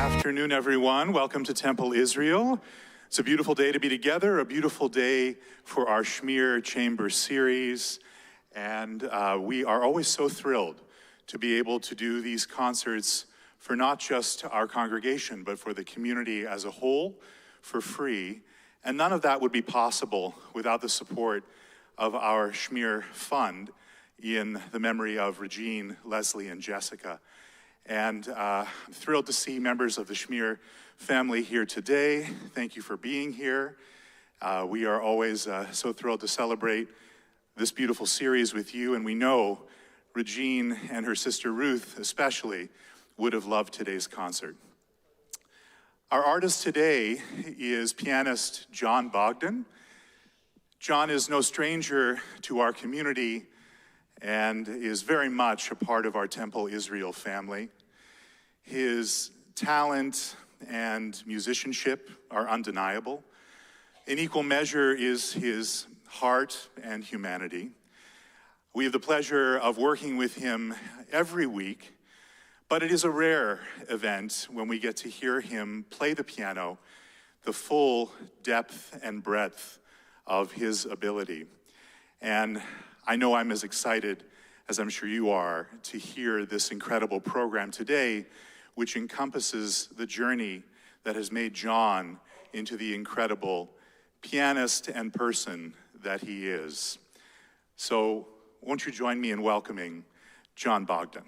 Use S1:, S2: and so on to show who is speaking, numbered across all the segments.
S1: Afternoon, everyone. Welcome to Temple Israel. It's a beautiful day to be together, a beautiful day for our Schmier Chamber series. And we are always so thrilled to be able to do these concerts for not just our congregation, but for the community as a whole, for free. And none of that would be possible without the support of our Schmier Fund in the memory of Regene, Leslie, and Jessica. And I'm thrilled to see members of the Schmier family here today. Thank you for being here. We are always so thrilled to celebrate this beautiful series with you, and we know Regine and her sister Ruth especially would have loved today's concert. Our artist today is pianist John Bogdan. John is no stranger to our community and is very much a part of our Temple Israel family. His talent and musicianship are undeniable. In equal measure is his heart and humanity. We have the pleasure of working with him every week, but it is a rare event when we get to hear him play the piano, the full depth and breadth of his ability. And I know I'm as excited as I'm sure you are to hear this incredible program today, which encompasses the journey that has made John into the incredible pianist and person that he is. So won't you join me in welcoming John Bogdan.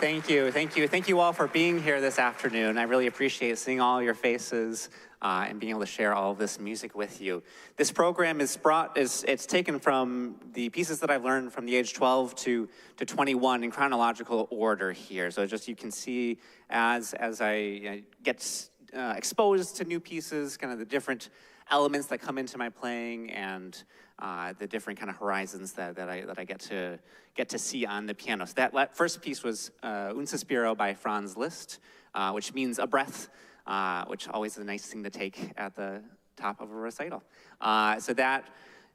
S2: Thank you, thank you. Thank you all for being here this afternoon. I really appreciate seeing all your faces and being able to share all of this music with you. This program it's taken from the pieces that I've learned from the age 12 to 21 in chronological order here. So just you can see as I get exposed to new pieces, kind of the different elements that come into my playing and the different kind of horizons that I get to see on the piano. So that first piece was Un Sospiro by Franz Liszt, which means a breath, which always is a nice thing to take at the top of a recital. So that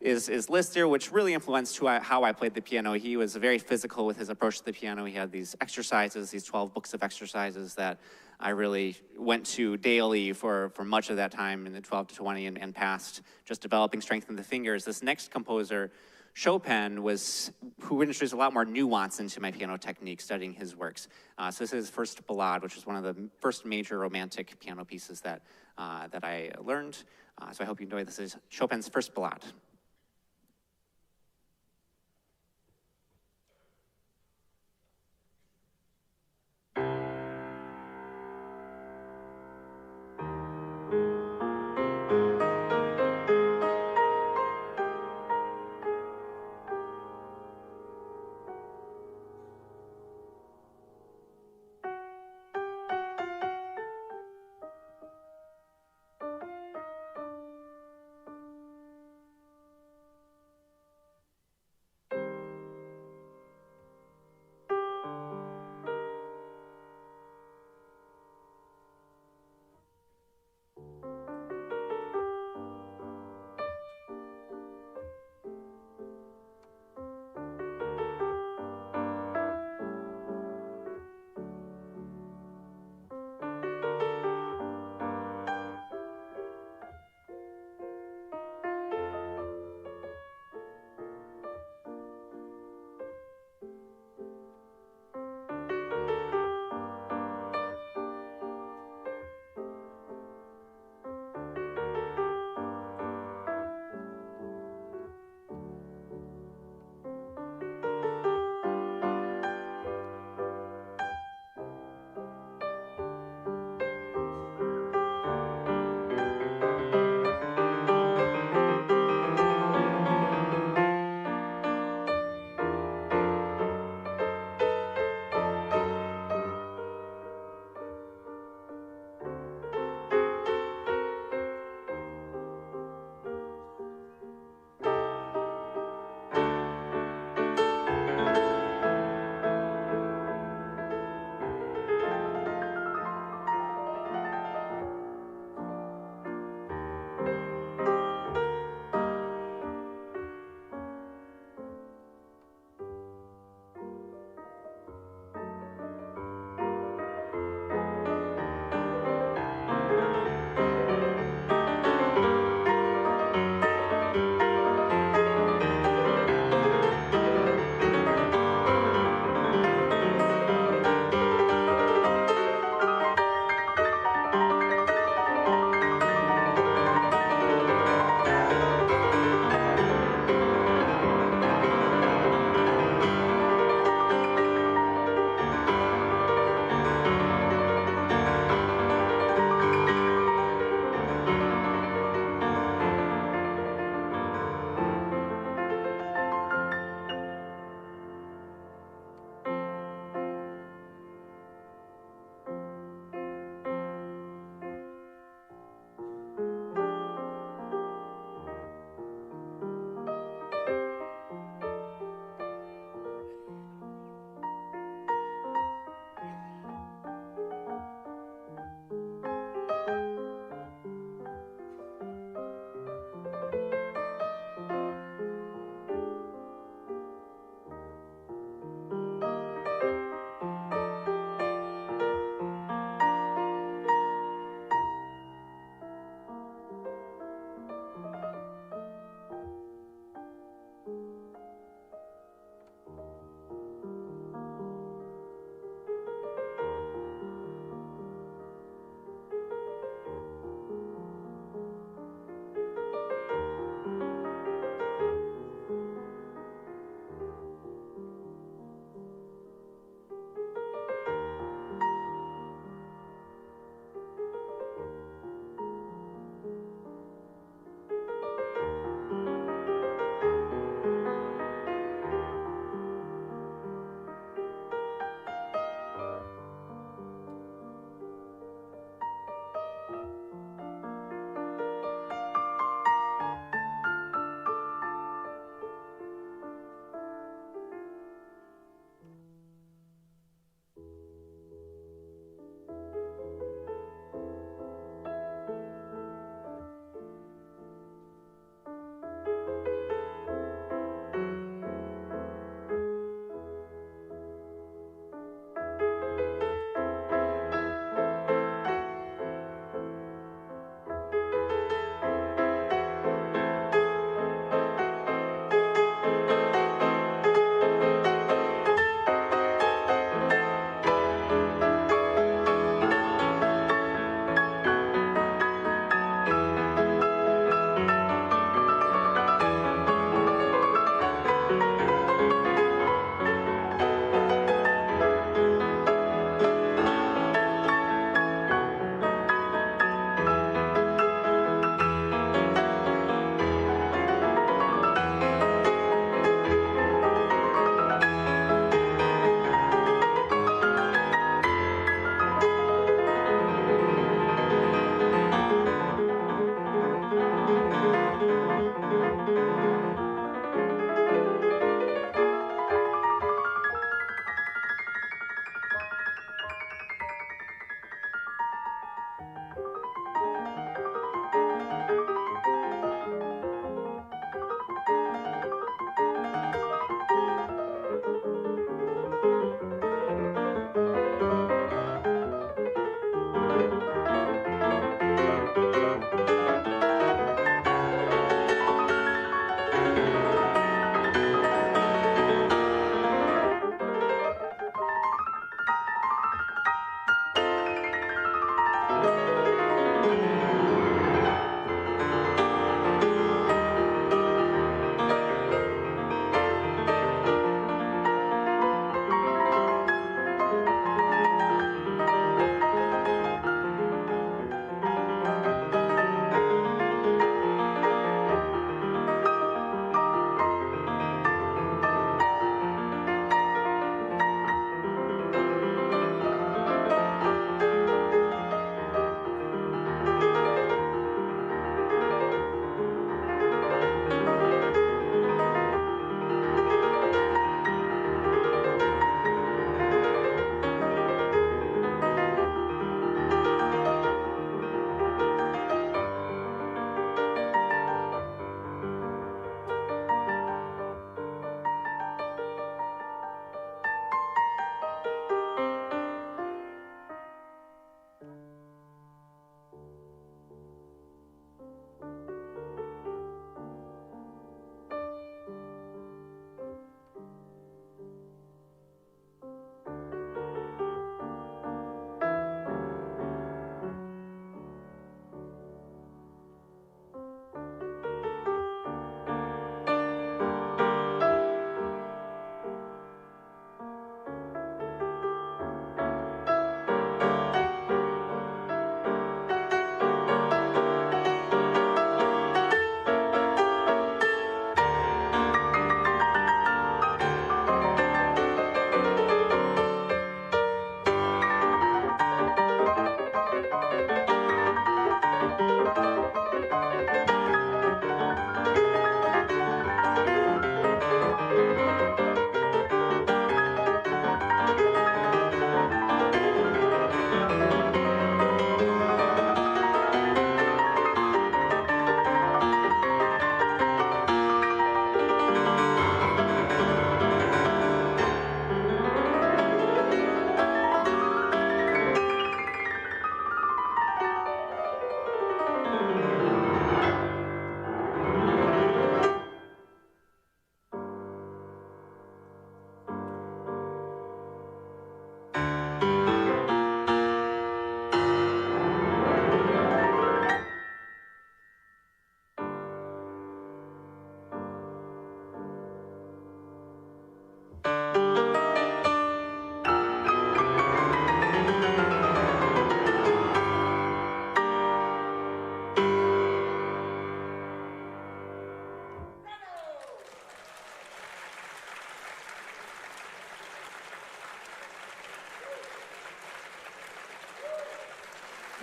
S2: is Liszt here, which really influenced how I played the piano. He was very physical with his approach to the piano. He had these exercises, these 12 books of exercises that I really went to daily for much of that time in the 12 to 20 and past, just developing strength in the fingers. This next composer, Chopin, who introduced a lot more nuance into my piano technique, studying his works. So this is his first ballade, which is one of the first major romantic piano pieces that I learned. So I hope you enjoy this. Is Chopin's first ballade.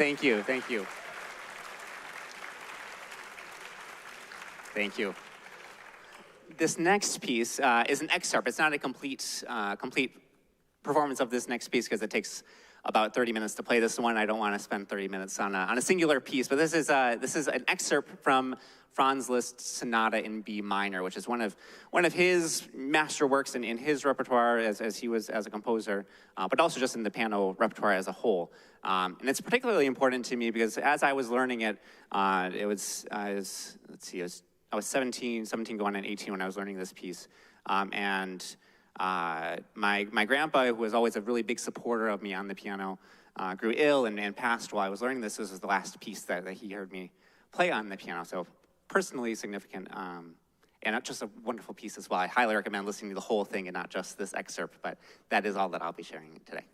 S2: Thank you, thank you. Thank you. This next piece is an excerpt. It's not a complete performance of this next piece because it takes about 30 minutes to play this one. I don't want to spend 30 minutes on a singular piece, but this is an excerpt from Franz Liszt's Sonata in B minor, which is one of his masterworks in his repertoire as he was as a composer, but also just in the piano repertoire as a whole. And it's particularly important to me because as I was learning it, I was 17 going on 18 when I was learning this piece. My grandpa, who was always a really big supporter of me on the piano, grew ill and passed while I was learning this. This was the last piece that he heard me play on the piano, so personally significant, and just a wonderful piece as well. I highly recommend listening to the whole thing and not just this excerpt, but that is all that I'll be sharing today.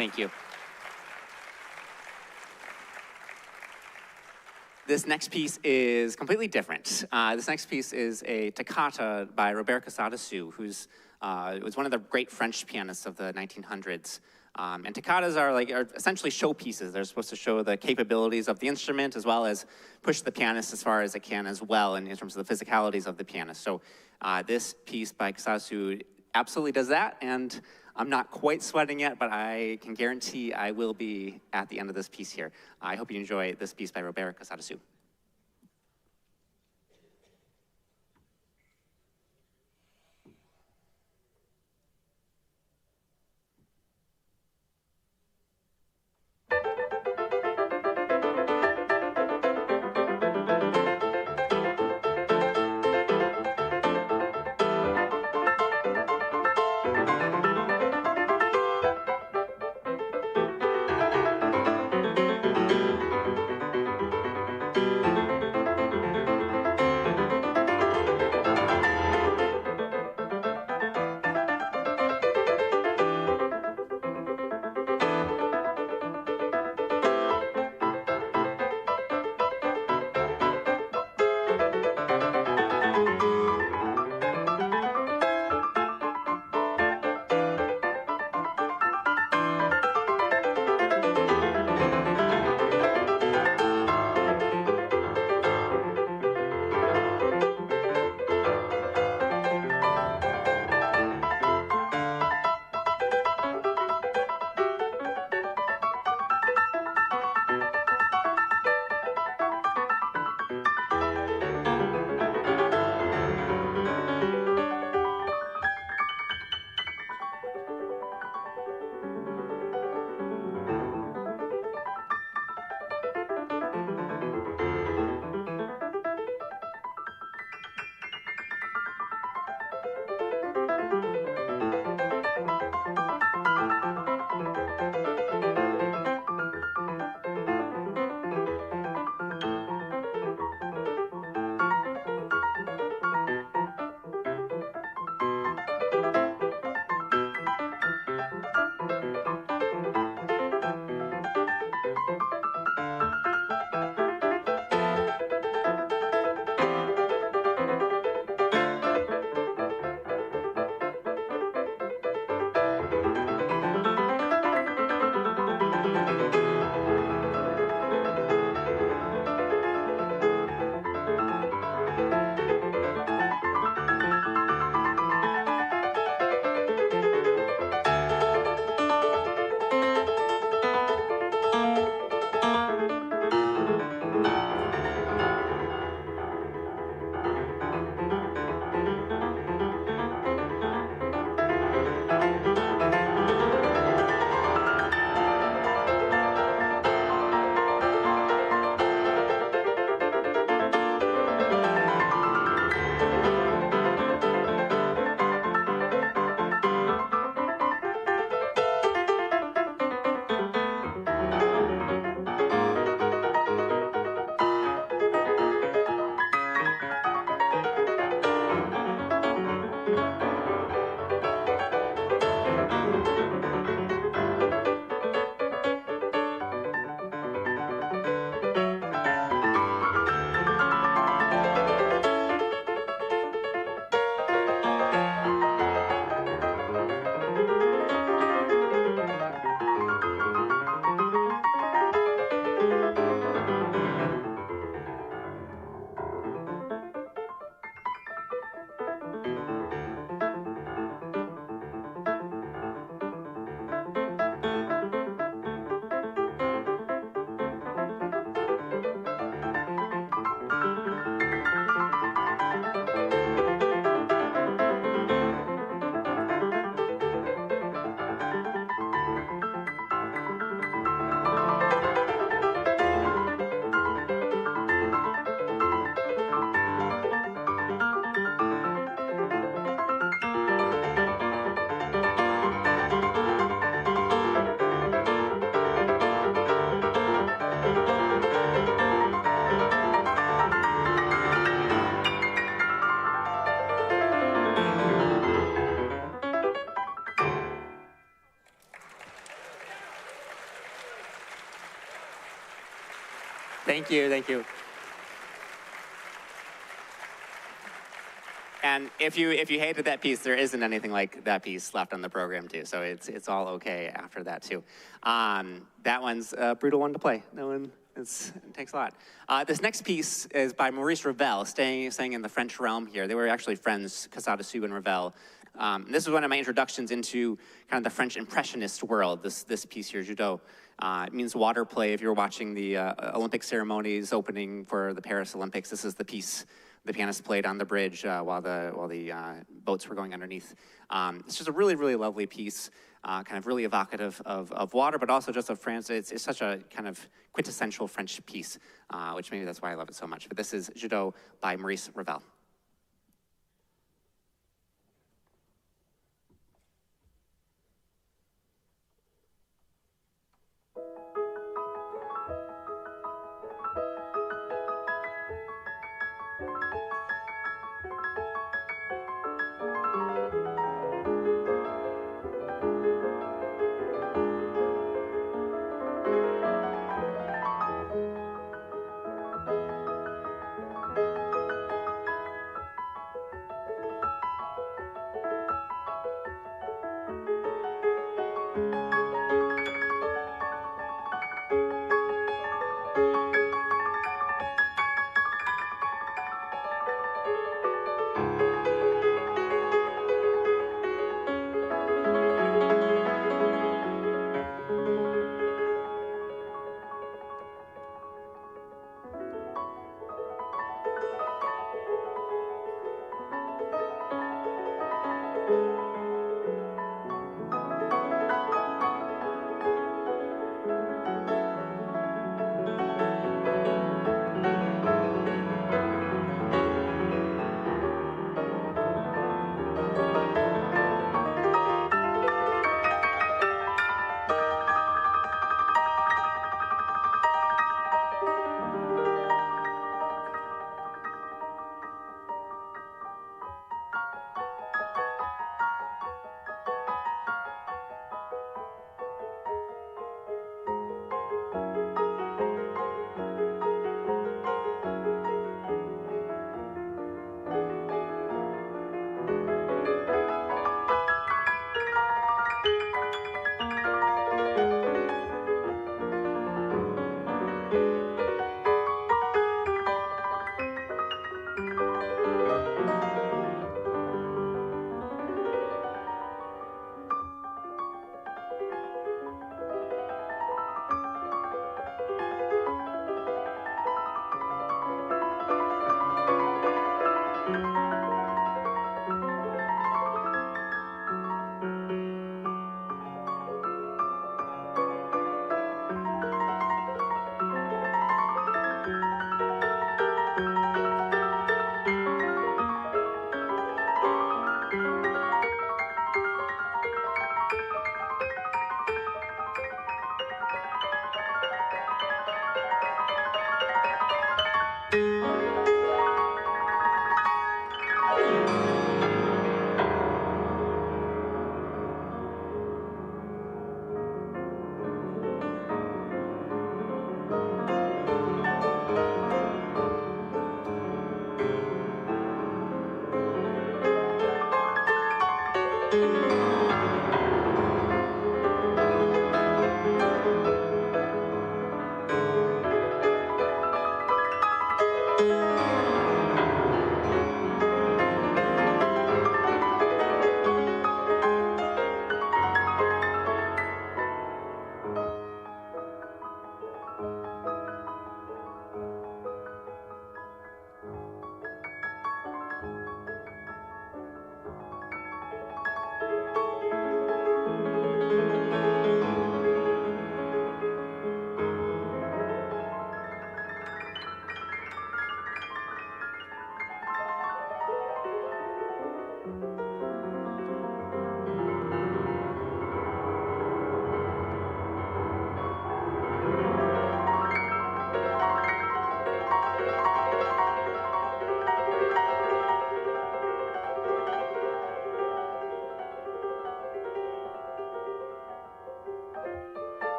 S2: Thank you. This next piece is completely different. This next piece is a toccata by Robert Casadessus, who's was one of the great French pianists of the 1900s. And toccatas are essentially showpieces. They're supposed to show the capabilities of the instrument as well as push the pianist as far as it can as well in terms of the physicalities of the pianist. So this piece by Casadessus absolutely does that, and I'm not quite sweating yet, but I can guarantee I will be at the end of this piece here. I hope you enjoy this piece by Robert Casadessus. Thank you, thank you. And if you hated that piece, there isn't anything like that piece left on the program too. So it's all okay after that too. That one's a brutal one to play. It takes a lot. This next piece is by Maurice Ravel, staying in the French realm here. They were actually friends, Casadessus and Ravel. This is one of my introductions into kind of the French Impressionist world, this piece here, Judo. It means water play. If you're watching the Olympic ceremonies opening for the Paris Olympics, this is the piece the pianist played on the bridge while the boats were going underneath. It's just a really, really lovely piece, kind of really evocative of water, but also just of France. It's such a kind of quintessential French piece, which maybe that's why I love it so much. But this is Judo by Maurice Ravel.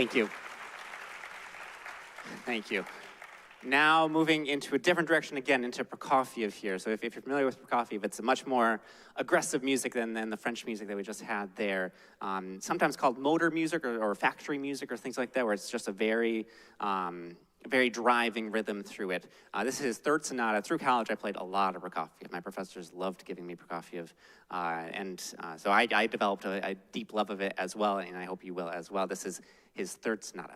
S2: Thank you. Thank you. Now moving into a different direction again, into Prokofiev here. So if you're familiar with Prokofiev, it's a much more aggressive music than the French music that we just had there. Sometimes called motor music or factory music or things like that, where it's just a very driving rhythm through it. This is his third sonata. Through college, I played a lot of Prokofiev. My professors loved giving me Prokofiev. So I developed a deep love of it as well, and I hope you will as well. This is his third sonata.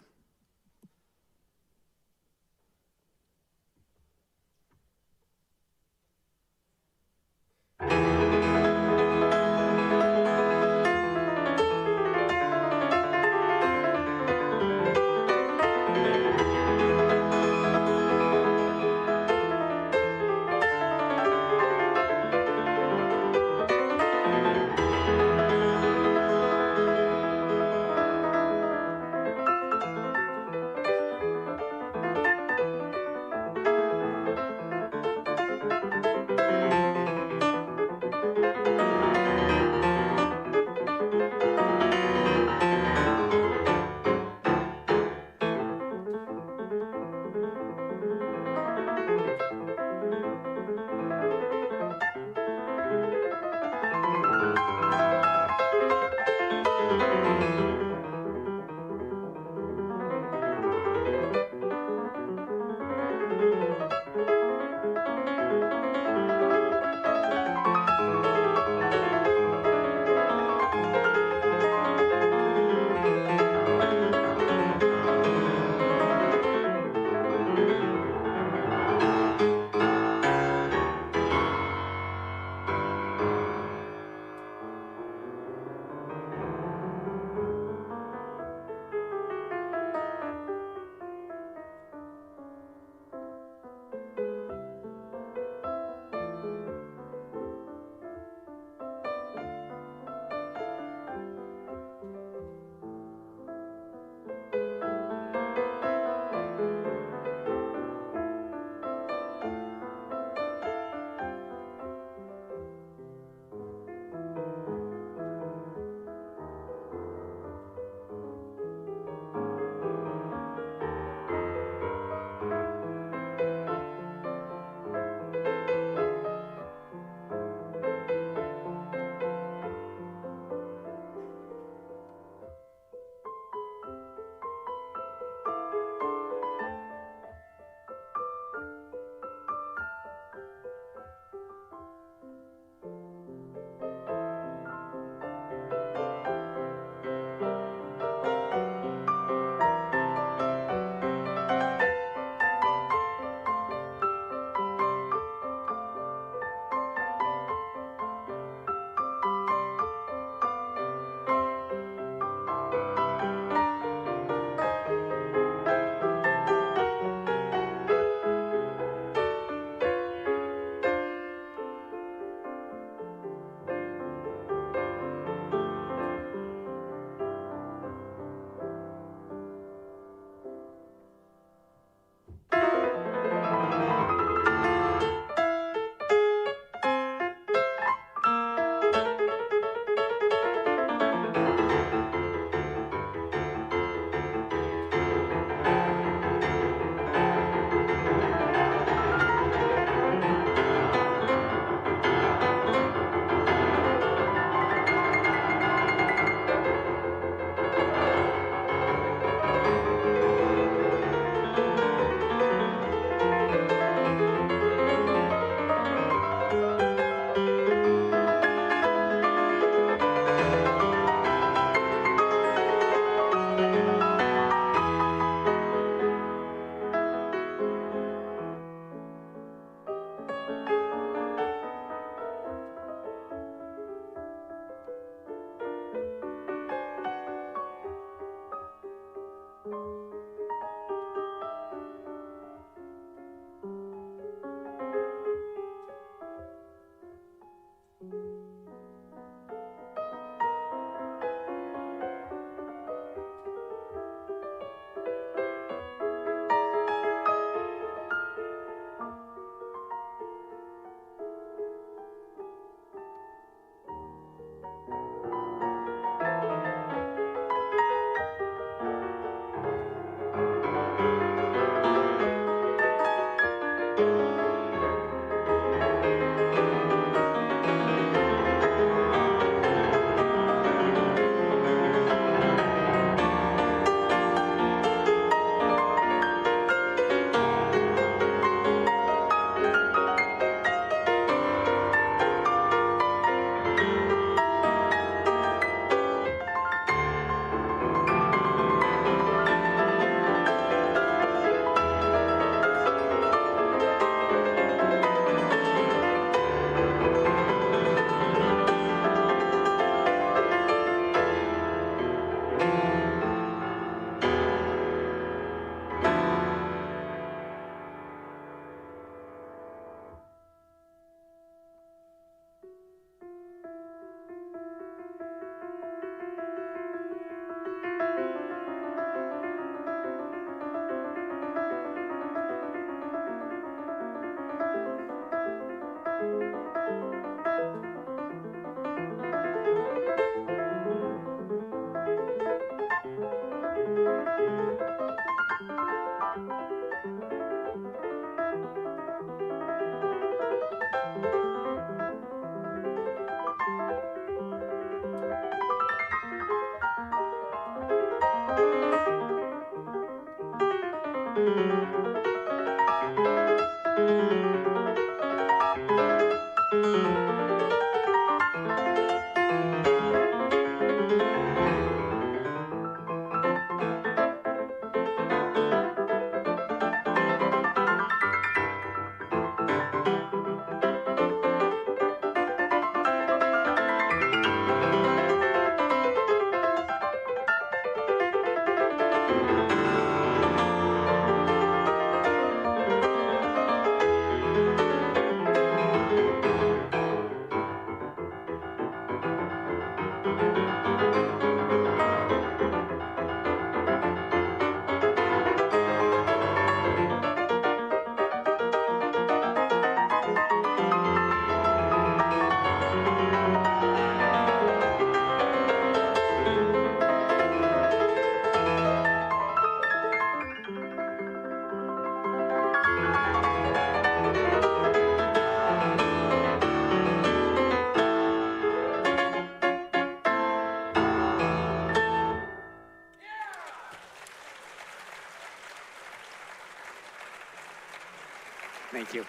S2: Thank you.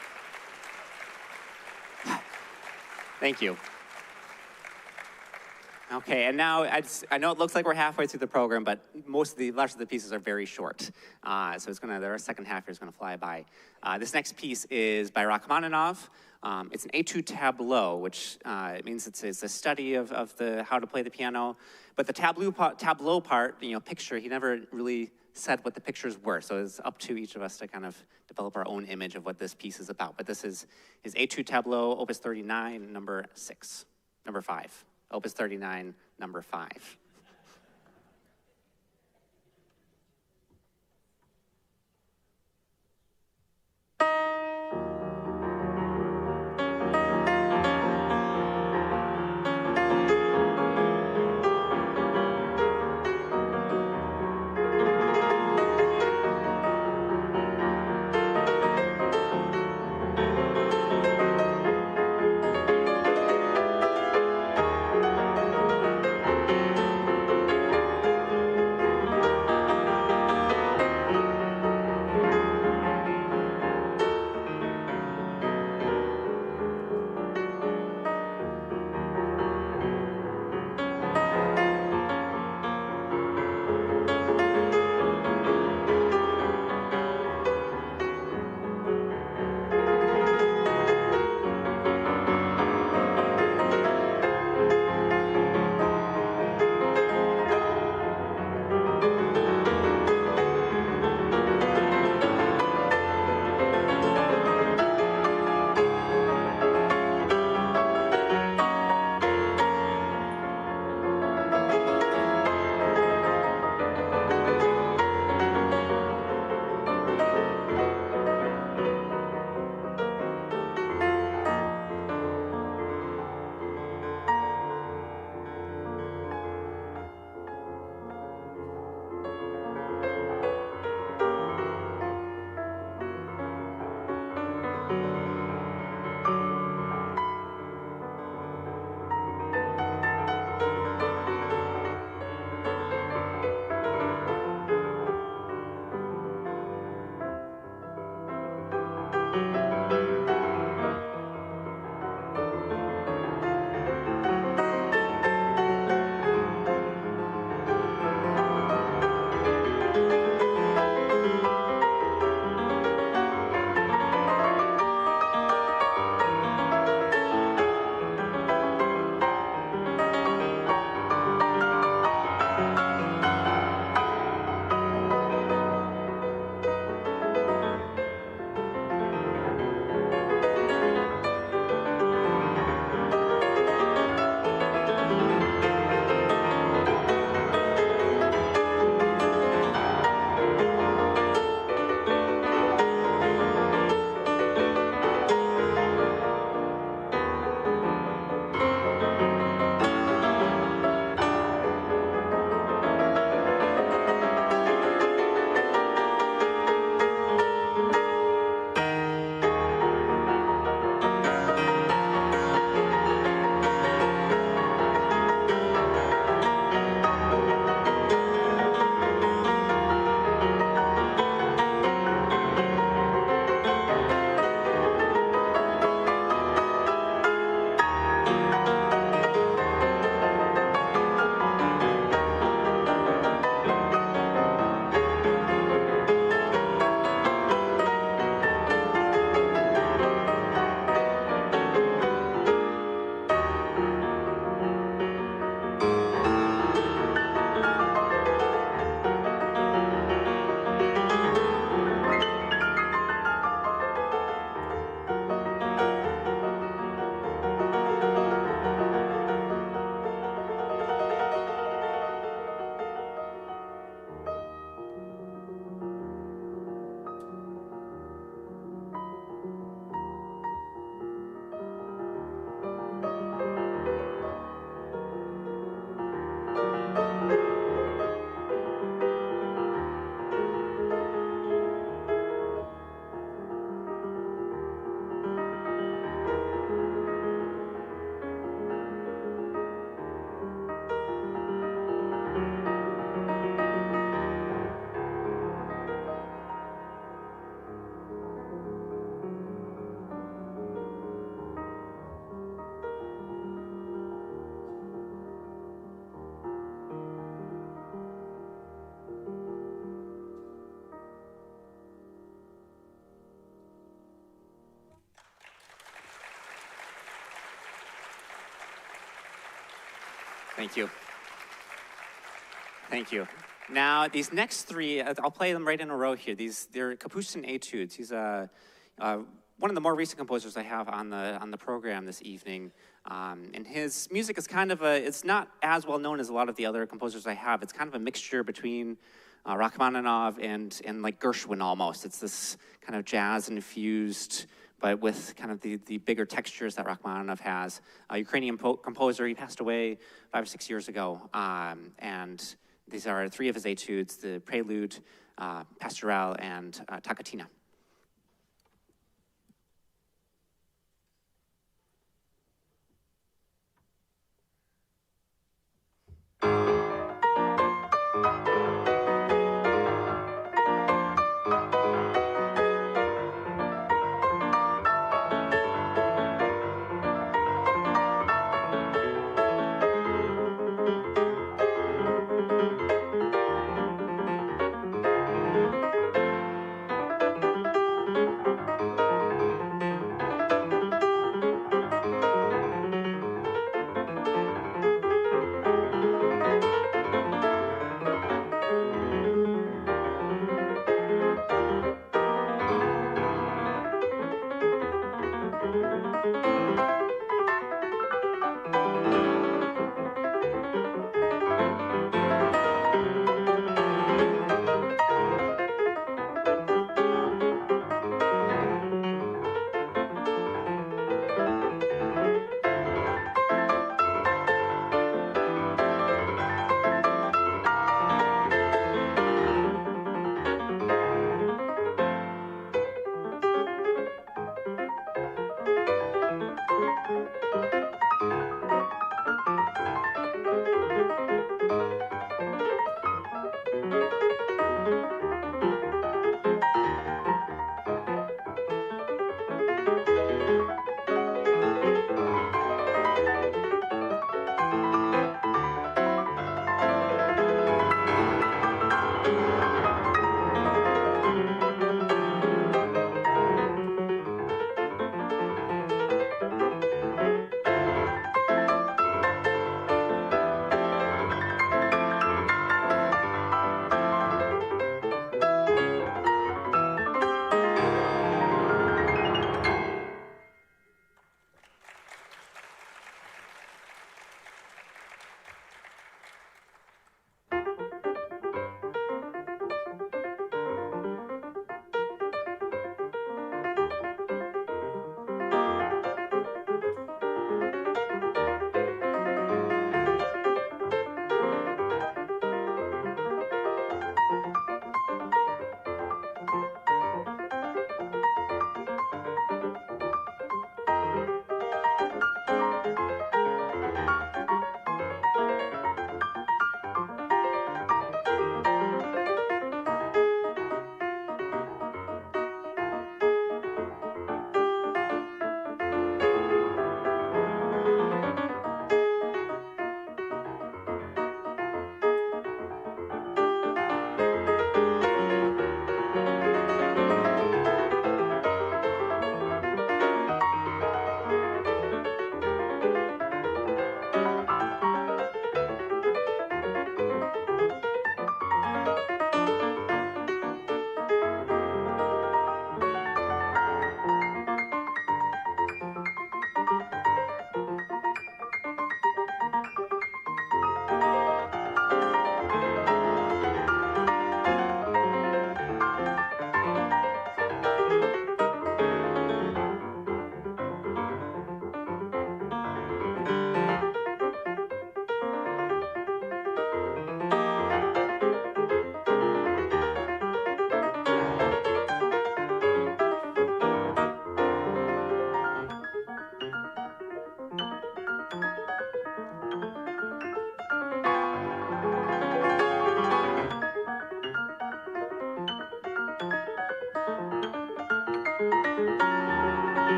S2: Thank you. Okay, and now I know it looks like we're halfway through the program, but the rest of the pieces are very short. So our second half here is gonna fly by. This next piece is by Rachmaninoff. It's an etude tableau, which means it's a study of how to play the piano. But the tableau part, picture, he never really said what the pictures were. So it's up to each of us to kind of develop our own image of what this piece is about. But this is his etude tableau, opus 39, number 5. Opus 39, number 5. Thank you. Thank you. Now, these next three, I'll play them right in a row here. They're Capuchin etudes. He's one of the more recent composers I have on the program this evening. And his music is kind of it's not as well known as a lot of the other composers I have. It's kind of a mixture between Rachmaninoff and like Gershwin almost. It's this kind of jazz infused, but with kind of the bigger textures that Rachmaninoff has. A Ukrainian composer, he passed away 5 or 6 years ago. And these are three of his etudes: the Prelude, Pastoral, and Takatina.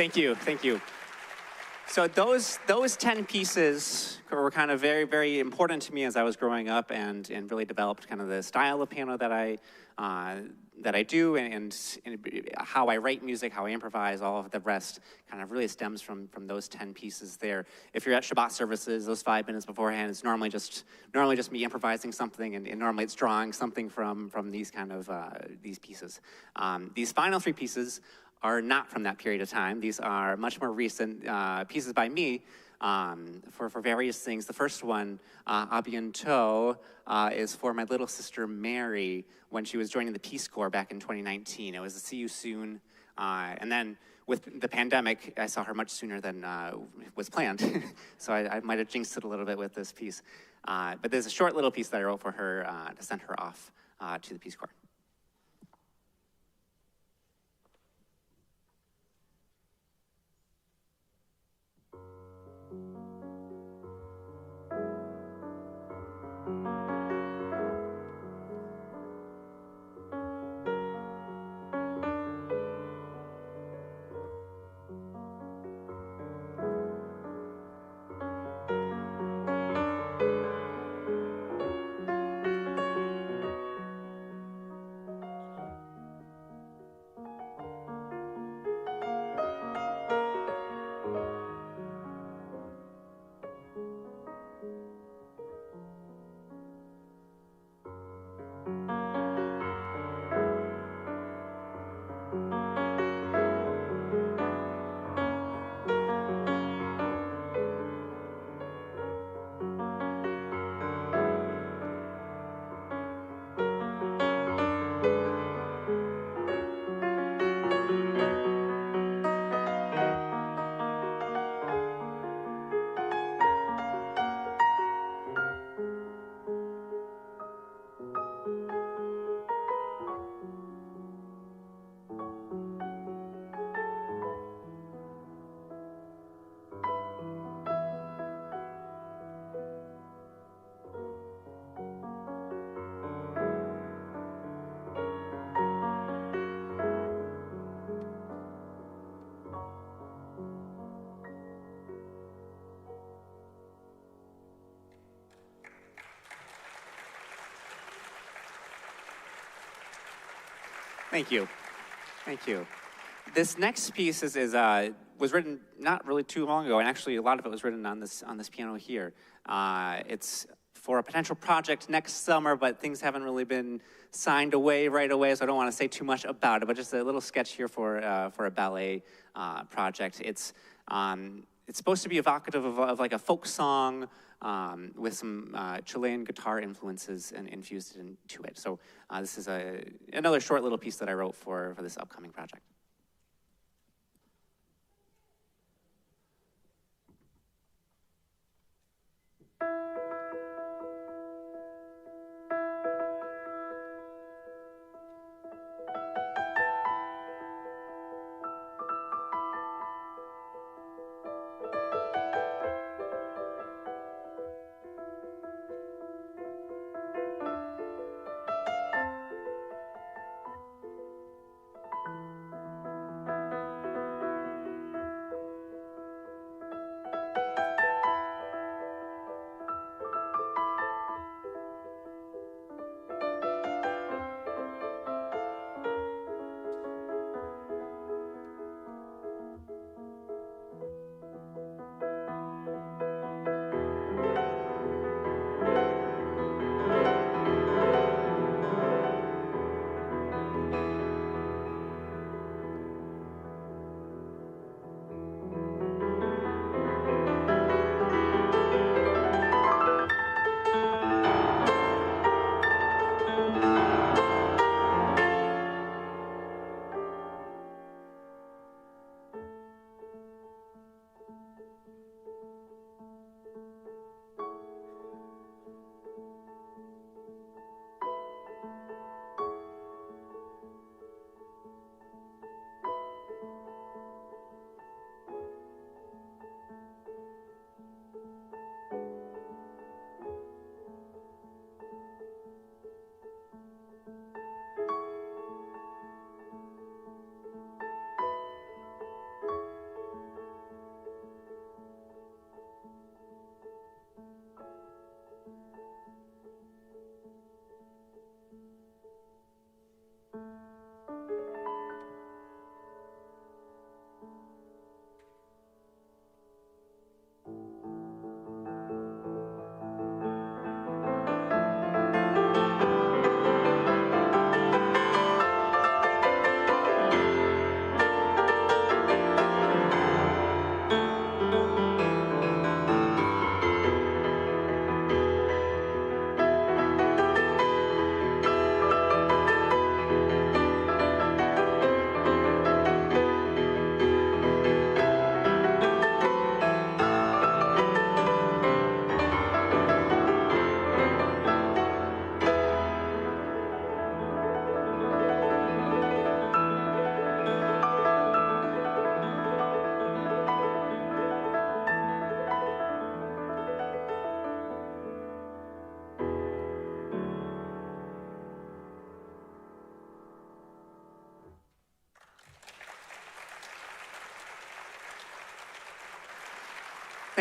S2: Thank you, thank you. So those 10 pieces were kind of very, very important to me as I was growing up, and really developed kind of the style of piano that I do, and how I write music, how I improvise, all of the rest kind of really stems from those 10 pieces there. If you're at Shabbat services, those 5 minutes beforehand, it's normally just me improvising something, and normally it's drawing something from these kind of these pieces. These final 3 pieces are not from that period of time. These are much more recent pieces by me for various things. The first one, A Bientôt, is for my little sister Mary when she was joining the Peace Corps back in 2019. It was a see you soon. And then with the pandemic, I saw her much sooner than was planned. So I might have jinxed it a little bit with this piece. But there's a short little piece that I wrote for her to send her off to the Peace Corps. Thank you. Thank you. This next piece was written not really too long ago, and actually a lot of it was written on this piano here. It's for a potential project next summer, but things haven't really been signed away right away, so I don't want to say too much about it. But just a little sketch here for a ballet project. It's supposed to be evocative of like a folk song with some Chilean guitar influences and infused into it. So this is another short little piece that I wrote for this upcoming project.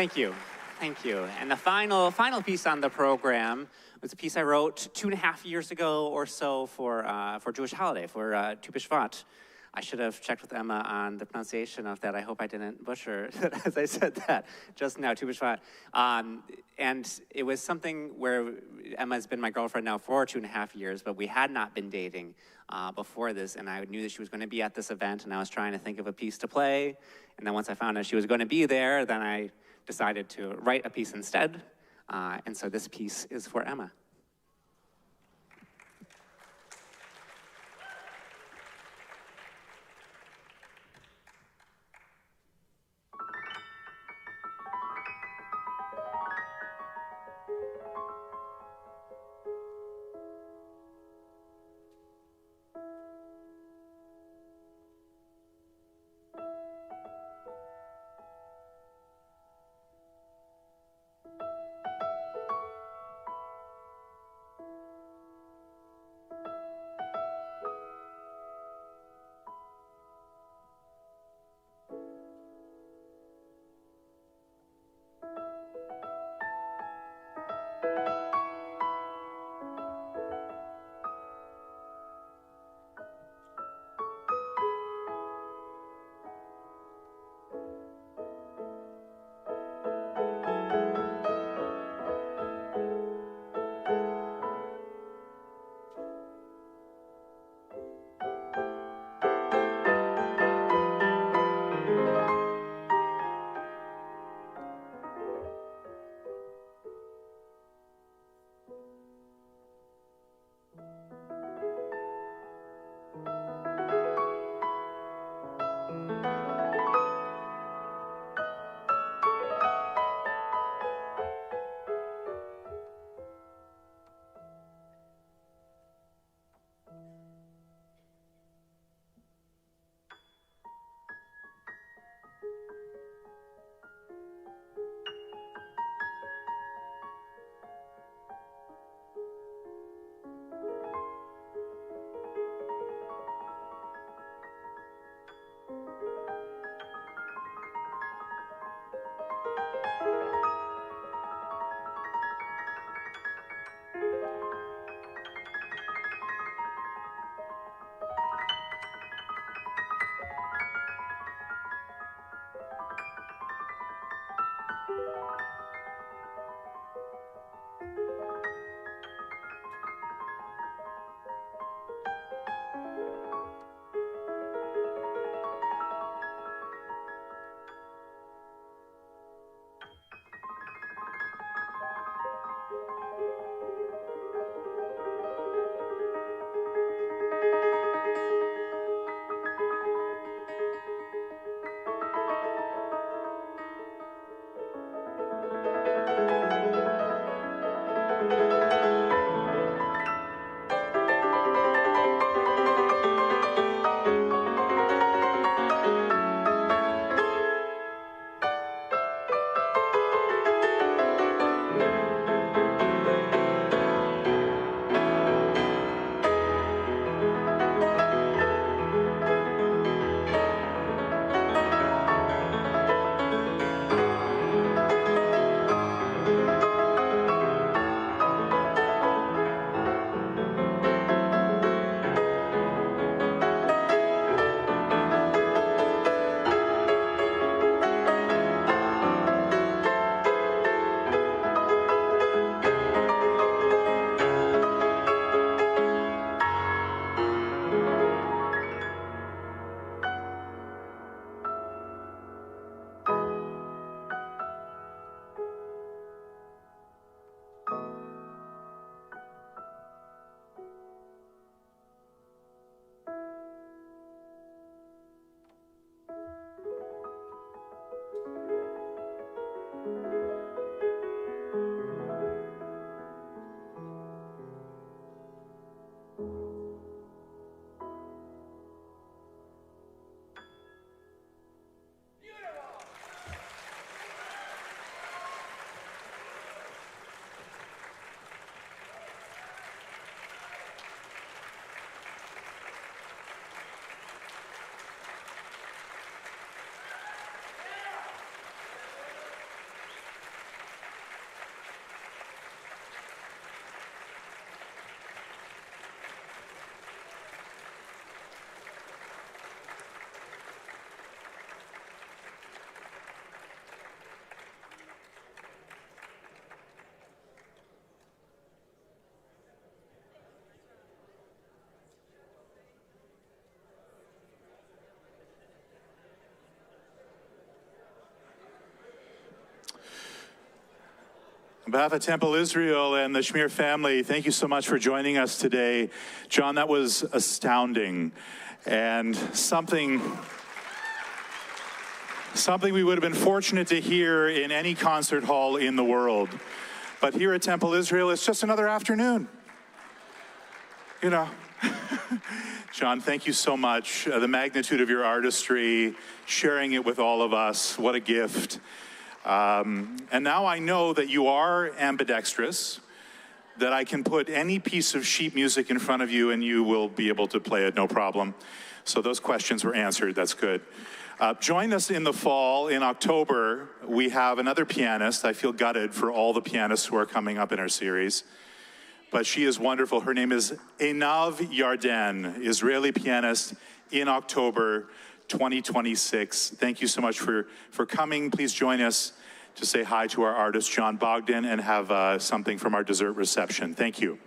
S2: Thank you. Thank you. And the final piece on the program was a piece I wrote 2.5 years ago or so for Jewish holiday, for Tu B'Shvat. I should have checked with Emma on the pronunciation of that. I hope I didn't butcher it as I said that just now, Tu B'Shvat. And it was something where Emma's been my girlfriend now for 2.5 years, but we had not been dating before this, and I knew that she was going to be at this event, and I was trying to think of a piece to play. And then once I found out she was going to be there, then I decided to write a piece instead. And so this piece is for Emma.
S1: On behalf of Temple Israel and the Schmier family, thank you so much for joining us today. John, that was astounding, and something we would have been fortunate to hear in any concert hall in the world. But here at Temple Israel, it's just another afternoon. You know. John, thank you so much. The magnitude of your artistry, sharing it with all of us, what a gift. And now I know that you are ambidextrous, that I can put any piece of sheet music in front of you and you will be able to play it, no problem. So those questions were answered, that's good. Join us in the fall. In October, we have another pianist. I feel gutted for all the pianists who are coming up in our series. But she is wonderful. Her name is Einav Yarden, Israeli pianist, in October 2026. Thank you so much for coming. Please join us to say hi to our artist, John Bogdan, and have something from our dessert reception. Thank you.